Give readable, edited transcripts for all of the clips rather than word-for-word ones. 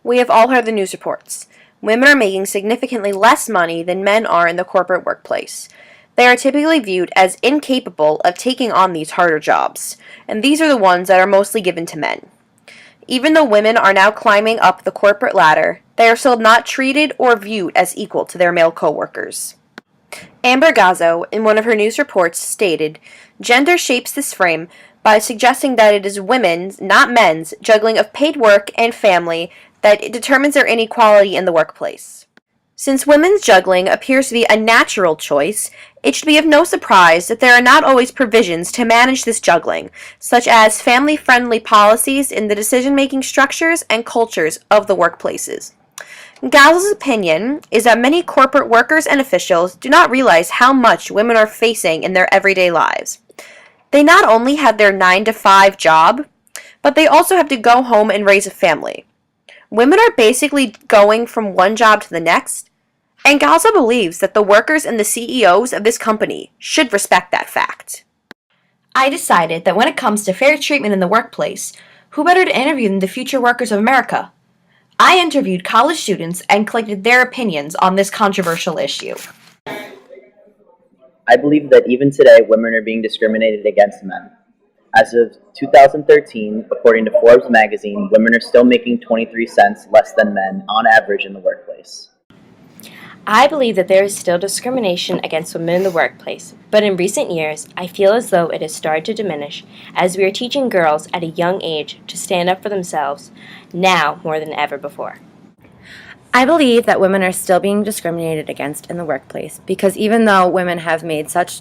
We have all heard the news reports. Women are making significantly less money than men are in the corporate workplace. They are typically viewed as incapable of taking on these harder jobs, and these are the ones that are mostly given to men. Even though women are now climbing up the corporate ladder, they are still not treated or viewed as equal to their male coworkers. Amber Gazzo, in one of her news reports, stated, "Gender shapes this frame by suggesting that it is women's, not men's, juggling of paid work and family that determines their inequality in the workplace. Since women's juggling appears to be a natural choice, it should be of no surprise that there are not always provisions to manage this juggling, such as family-friendly policies in the decision-making structures and cultures of the workplaces." Gazzo's opinion is that many corporate workers and officials do not realize how much women are facing in their everyday lives. They not only have their 9-to-5 job, but they also have to go home and raise a family. Women are basically going from one job to the next, and Gazzo believes that the workers and the CEOs of this company should respect that fact. I decided that when it comes to fair treatment in the workplace, who better to interview than the future workers of America? I interviewed college students and collected their opinions on this controversial issue. I believe that even today, women are being discriminated against men. As of 2013, according to Forbes magazine, women are still making 23 cents less than men on average in the workplace. I believe that there is still discrimination against women in the workplace, but in recent years, I feel as though it has started to diminish as we are teaching girls at a young age to stand up for themselves, now more than ever before. I believe that women are still being discriminated against in the workplace because even though women have made such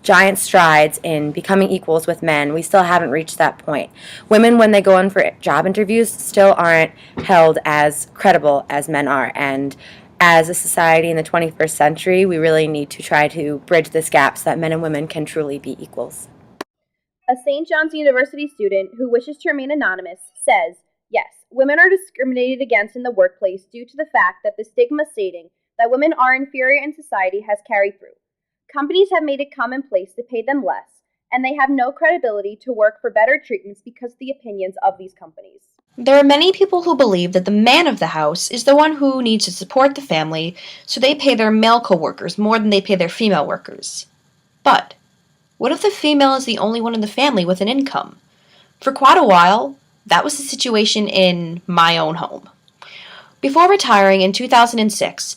giant strides in becoming equals with men, we still haven't reached that point. Women, when they go in for job interviews, still aren't held as credible as men are, and as a society in the 21st century, we really need to try to bridge this gap so that men and women can truly be equals. A St. John's University student who wishes to remain anonymous says, "Yes, women are discriminated against in the workplace due to the fact that the stigma stating that women are inferior in society has carried through. Companies have made it commonplace to pay them less, and they have no credibility to work for better treatments because of the opinions of these companies." There are many people who believe that the man of the house is the one who needs to support the family, so they pay their male coworkers more than they pay their female workers. But what if the female is the only one in the family with an income? For quite a while, that was the situation in my own home. Before retiring in 2006,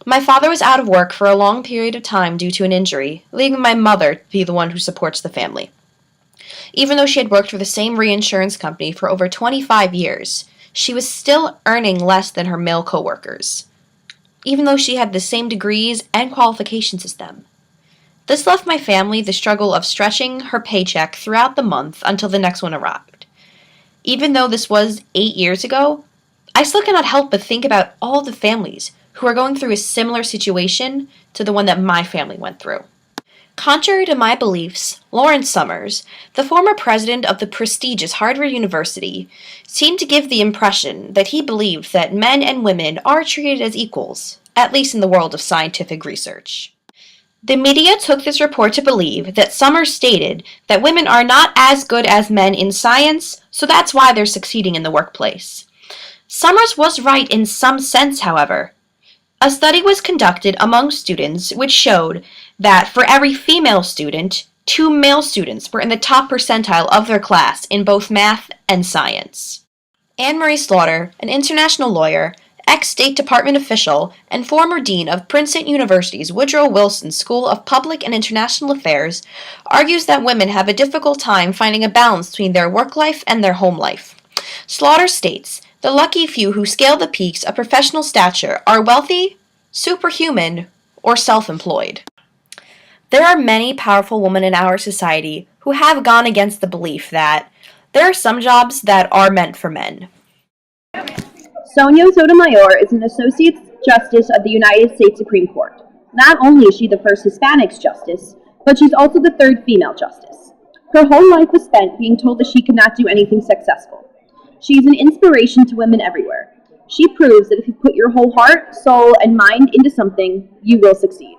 my father was out of work for a long period of time due to an injury, leaving my mother to be the one who supports the family. Even though she had worked for the same reinsurance company for over 25 years, she was still earning less than her male coworkers, even though she had the same degrees and qualifications as them. This left my family the struggle of stretching her paycheck throughout the month until the next one arrived. Even though this was 8 years ago, I still cannot help but think about all the families who are going through a similar situation to the one that my family went through. Contrary to my beliefs, Lawrence Summers, the former president of the prestigious Harvard University, seemed to give the impression that he believed that men and women are treated as equals, at least in the world of scientific research. The media took this report to believe that Summers stated that women are not as good as men in science, so that's why they're succeeding in the workplace. Summers was right in some sense, however. A study was conducted among students which showed that for every female student, 2 male students were in the top percentile of their class in both math and science. Anne Marie Slaughter, an international lawyer, ex-State Department official, and former dean of Princeton University's Woodrow Wilson School of Public and International Affairs, argues that women have a difficult time finding a balance between their work life and their home life. Slaughter states, "The lucky few who scale the peaks of professional stature are wealthy, superhuman, or self-employed." There are many powerful women in our society who have gone against the belief that there are some jobs that are meant for men. Sonia Sotomayor is an Associate Justice of the United States Supreme Court. Not only is she the first Hispanic justice, but she's also the 3rd female justice. Her whole life was spent being told that she could not do anything successful. She is an inspiration to women everywhere. She proves that if you put your whole heart, soul, and mind into something, you will succeed.